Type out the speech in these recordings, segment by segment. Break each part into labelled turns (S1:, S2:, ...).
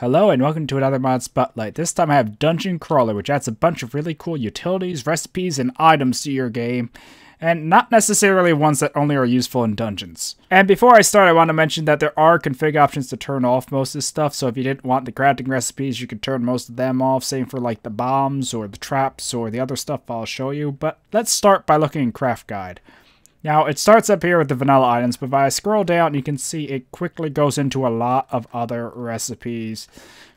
S1: Hello and welcome to another mod spotlight. This time I have Dungeon Crawler, which adds a bunch of really cool utilities, recipes, and items to your game, and not necessarily ones that only are useful in dungeons. And before I start, I want to mention that there are config options to turn off most of this stuff, so if you didn't want the crafting recipes, you could turn most of them off, same for like the bombs or the traps or the other stuff I'll show you. But let's start by looking in Craft Guide. Now, it starts up here with the vanilla items, but if I scroll down, you can see it quickly goes into a lot of other recipes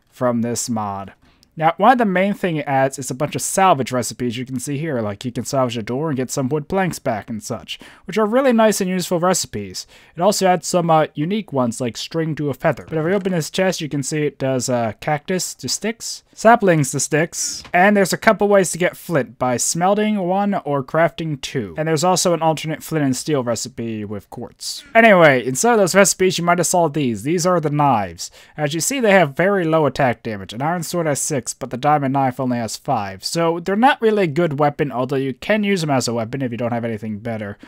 S1: from this mod. Now, one of the main thing it adds is a bunch of salvage recipes you can see here, like you can salvage a door and get some wood planks back and such, which are really nice and useful recipes. It also adds some unique ones, like string to a feather. But if we open this chest, you can see it does cactus to sticks, saplings to sticks, and there's a couple ways to get flint, by smelting 1 or crafting 2. And there's also an alternate flint and steel recipe with quartz. Anyway, instead of those recipes, you might have saw these. These are the knives. As you see, they have very low attack damage. An iron sword has 6, but the diamond knife only has 5. So they're not really a good weapon, although you can use them as a weapon if you don't have anything better.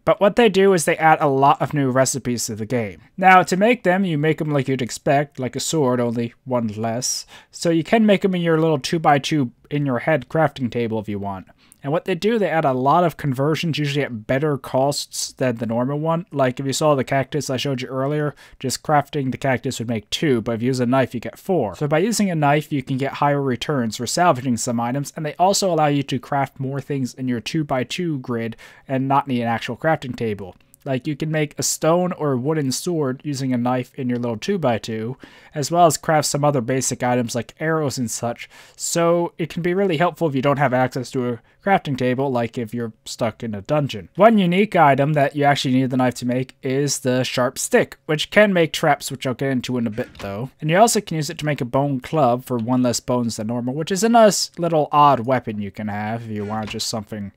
S1: But what they do is they add a lot of new recipes to the game. Now, to make them, you make them like you'd expect, like a sword, only 1 less. So you can make them in your little 2x2 in your head crafting table if you want. And what they do, they add a lot of conversions, usually at better costs than the normal one. Like if you saw the cactus I showed you earlier, just crafting the cactus would make 2, but if you use a knife, you get 4. So by using a knife, you can get higher returns for salvaging some items, and they also allow you to craft more things in your 2x2 grid and not need an actual crafting table. Like you can make a stone or wooden sword using a knife in your little 2x2, as well as craft some other basic items like arrows and such. So it can be really helpful if you don't have access to a crafting table, like if you're stuck in a dungeon. One unique item that you actually need the knife to make is the sharp stick, which can make traps, which I'll get into in a bit though. And you also can use it to make a bone club for 1 less bones than normal, which is a nice little odd weapon you can have if you want just something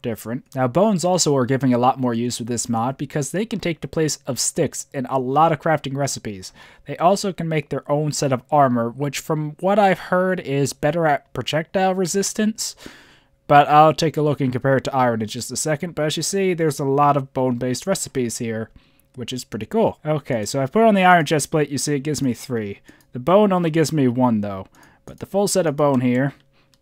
S1: different. Now, bones also are giving a lot more use with this mod because they can take the place of sticks in a lot of crafting recipes. They also can make their own set of armor, which from what I've heard is better at projectile resistance. But I'll take a look and compare it to iron in just a second. But as you see, there's a lot of bone-based recipes here, which is pretty cool. Okay, so I put on the iron chest plate, you see it gives me 3. The bone only gives me 1 though. But the full set of bone here,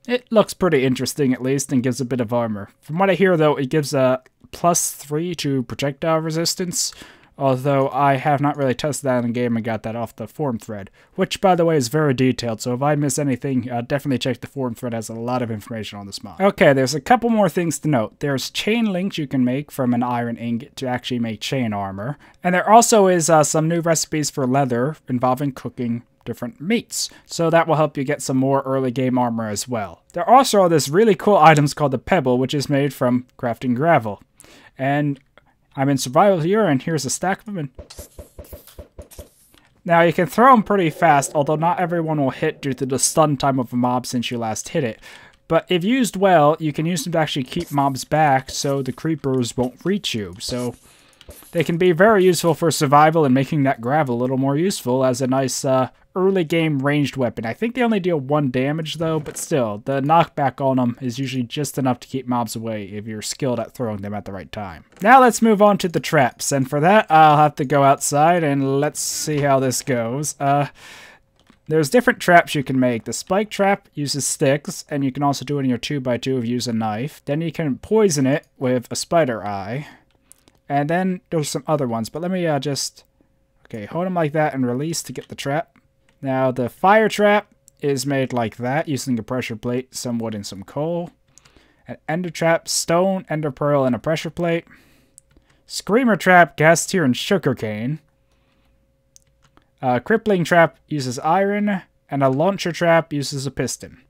S1: it looks pretty interesting at least, and gives a bit of armor. From what I hear though, it gives a +3 to projectile resistance, although I have not really tested that in the game and got that off the forum thread, which by the way is very detailed, so if I miss anything, definitely check the forum thread, it has a lot of information on this mod. Okay, there's a couple more things to note. There's chain links you can make from an iron ingot to actually make chain armor, and there also is some new recipes for leather involving cooking different meats, so that will help you get some more early game armor as well. There are also this really cool items called the pebble, which is made from crafting gravel. And I'm in survival here, and here's a stack of them. And now you can throw them pretty fast, although not everyone will hit due to the stun time of a mob since you last hit it. But if used well, you can use them to actually keep mobs back so the creepers won't reach you. So they can be very useful for survival and making that gravel a little more useful as a nice early game ranged weapon. I think they only deal 1 damage though, but still, the knockback on them is usually just enough to keep mobs away if you're skilled at throwing them at the right time. Now let's move on to the traps, and for that I'll have to go outside and let's see how this goes. There's different traps you can make. The spike trap uses sticks, and you can also do it in your 2x2 if you use a knife. Then you can poison it with a spider eye. And then there's some other ones, but let me okay, hold them like that and release to get the trap. Now the fire trap is made like that, using a pressure plate, some wood and some coal. An ender trap, stone, ender pearl, and a pressure plate. Screamer trap, gas tier, and sugarcane. Crippling trap uses iron, and a launcher trap uses a piston.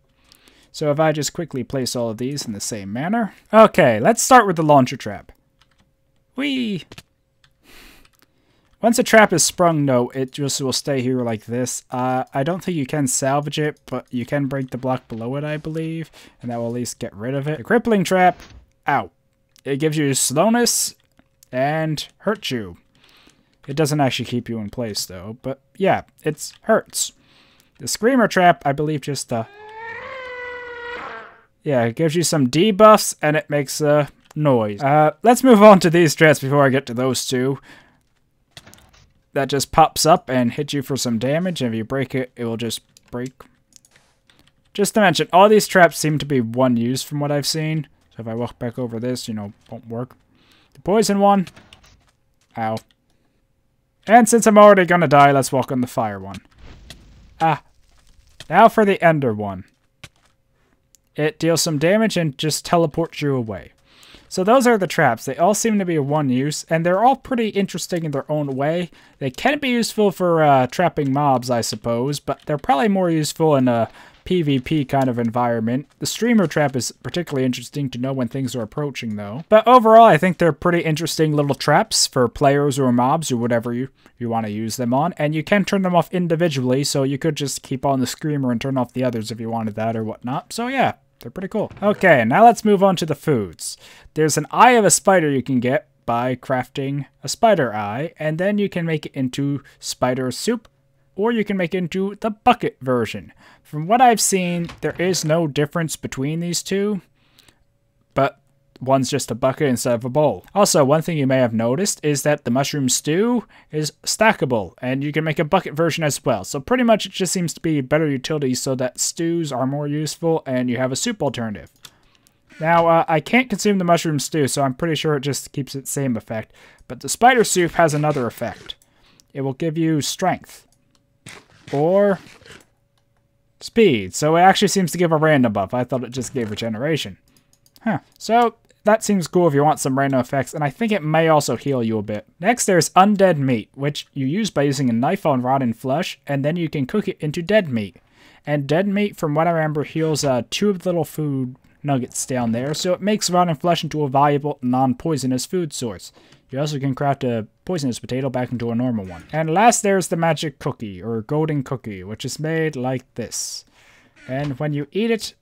S1: So if I just quickly place all of these in the same manner. Okay, let's start with the launcher trap. Whee! Once a trap is sprung, though, it just will stay here like this. I don't think you can salvage it, but you can break the block below it, I believe, and that will at least get rid of it. The crippling trap, ow. It gives you slowness and hurts you. It doesn't actually keep you in place, though, but yeah, it hurts. The screamer trap, I believe, just, yeah, it gives you some debuffs, and it makes a noise. Let's move on to these traps before I get to those two. that just pops up and hits you for some damage. And if you break it, it will just break. Just to mention, all these traps seem to be one use from what I've seen. So if I walk back over this, you know, won't work. The poison one. Ow. And since I'm already gonna die, let's walk on the fire one. Ah. Now for the ender one. It deals some damage and just teleports you away. So those are the traps. They all seem to be one use, and they're all pretty interesting in their own way. They can be useful for trapping mobs, I suppose, but they're probably more useful in a PvP kind of environment. The streamer trap is particularly interesting to know when things are approaching, though. But overall, I think they're pretty interesting little traps for players or mobs or whatever you want to use them on. And you can turn them off individually, so you could just keep on the screamer and turn off the others if you wanted that or whatnot. So yeah. They're pretty cool. Okay, now let's move on to the foods. There's an eye of a spider you can get by crafting a spider eye, and then you can make it into spider soup, or you can make it into the bucket version. From what I've seen, there is no difference between these two, but one's just a bucket instead of a bowl. Also, one thing you may have noticed is that the mushroom stew is stackable, and you can make a bucket version as well. So pretty much it just seems to be better utility so that stews are more useful and you have a soup alternative. Now, I can't consume the mushroom stew, so I'm pretty sure it just keeps its same effect. But the spider soup has another effect. It will give you strength. Or speed. So it actually seems to give a random buff. I thought it just gave regeneration. Huh. So that seems cool if you want some random effects, and I think it may also heal you a bit. Next, there's undead meat, which you use by using a knife on rotten flesh, and then you can cook it into dead meat. And dead meat, from what I remember, heals 2 of the little food nuggets down there, so it makes rotten flesh into a valuable, non-poisonous food source. You also can craft a poisonous potato back into a normal one. And last, there's the magic cookie, or golden cookie, which is made like this. And when you eat it,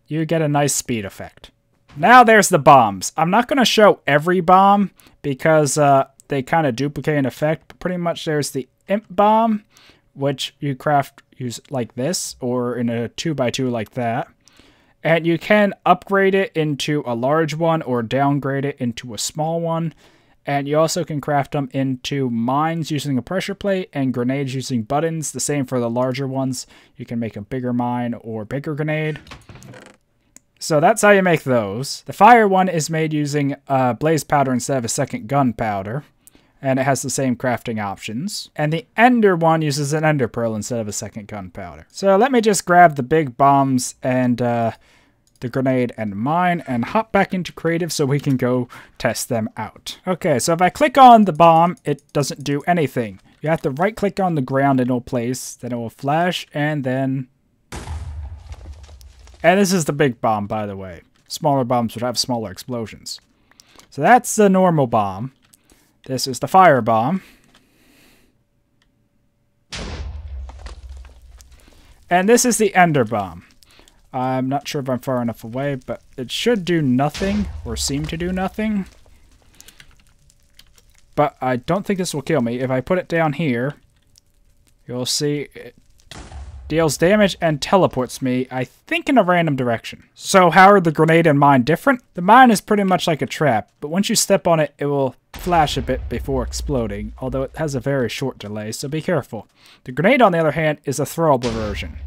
S1: you get a nice speed effect. Now there's the bombs. I'm not going to show every bomb because they kind of duplicate an effect. But pretty much there's the imp bomb, which you use like this, or in a 2x2 like that. And you can upgrade it into a large one or downgrade it into a small one. And you also can craft them into mines using a pressure plate and grenades using buttons. The same for the larger ones. You can make a bigger mine or bigger grenade. So that's how you make those. The fire one is made using blaze powder instead of a second gunpowder, and it has the same crafting options. And the ender one uses an ender pearl instead of a second gunpowder. So let me just grab the big bombs and the grenade and mine and hop back into creative so we can go test them out. Okay, so if I click on the bomb, it doesn't do anything. You have to right click on the ground and it'll place, then it will flash, and then... And this is the big bomb, by the way. Smaller bombs would have smaller explosions. So that's the normal bomb. This is the fire bomb. And this is the ender bomb. I'm not sure if I'm far enough away, but it should do nothing, or seem to do nothing. But I don't think this will kill me. If I put it down here, you'll see it deals damage and teleports me, I think, in a random direction. So how are the grenade and mine different? The mine is pretty much like a trap, but once you step on it, it will flash a bit before exploding, although it has a very short delay, so be careful. The grenade, on the other hand, is a throwable version.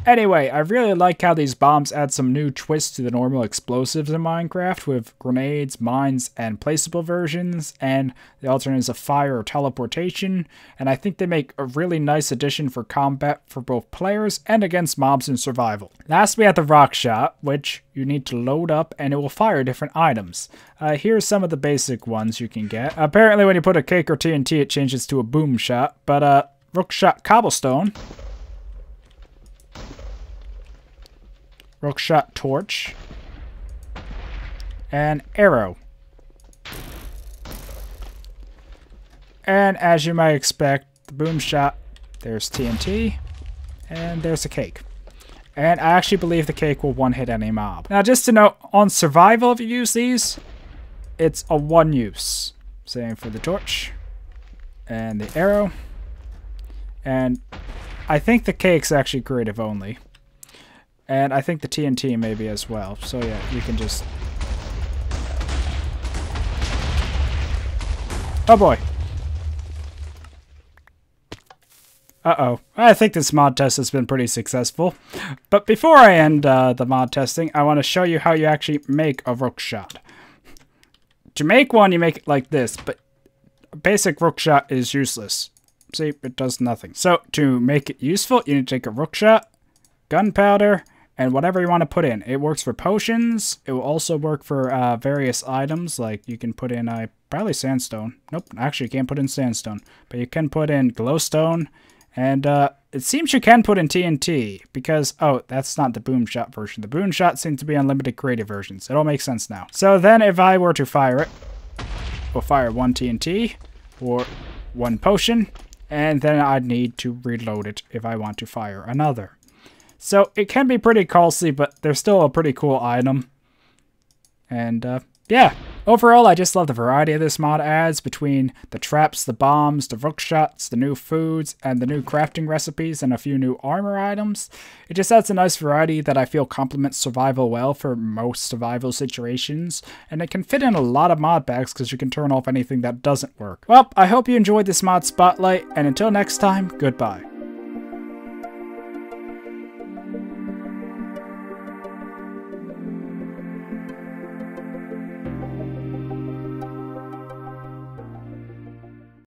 S1: Anyway, I really like how these bombs add some new twists to the normal explosives in Minecraft with grenades, mines, and placeable versions, and the alternatives of fire or teleportation, and I think they make a really nice addition for combat for both players and against mobs in survival. Last, we have the rock shot, which you need to load up and it will fire different items. Here's some of the basic ones you can get. Apparently when you put a cake or TNT it changes to a boom shot, but rook shot cobblestone, rook shot torch, and arrow. And as you might expect, the boom shot, there's TNT, and there's a cake. And I actually believe the cake will one-hit any mob. Now just to note, on survival if you use these, it's a one use. Same for the torch, and the arrow, and I think the cake's actually creative only. And I think the TNT maybe as well. So yeah, you can just... Oh boy. Uh-oh. I think this mod test has been pretty successful. But before I end the mod testing, I want to show you how you actually make a rook shot. To make one, you make it like this, but a basic rook shot is useless. See, it does nothing. So, to make it useful, you need to take a rook shot, gunpowder, and whatever you want to put in. It works for potions. It will also work for various items, like you can put in probably sandstone. Nope, actually you can't put in sandstone. But you can put in glowstone. And it seems you can put in TNT because, oh, that's not the boom shot version. The boom shot seems to be unlimited creative versions. It all makes sense now. So then if I were to fire it, we'll fire 1 TNT or 1 potion, and then I'd need to reload it if I want to fire another. So it can be pretty costly, but they're still a pretty cool item. And yeah, overall, I just love the variety of this mod adds between the traps, the bombs, the rook shots, the new foods, and the new crafting recipes, and a few new armor items. It just adds a nice variety that I feel complements survival well for most survival situations, and it can fit in a lot of mod packs because you can turn off anything that doesn't work. Well, I hope you enjoyed this mod spotlight, and until next time, goodbye.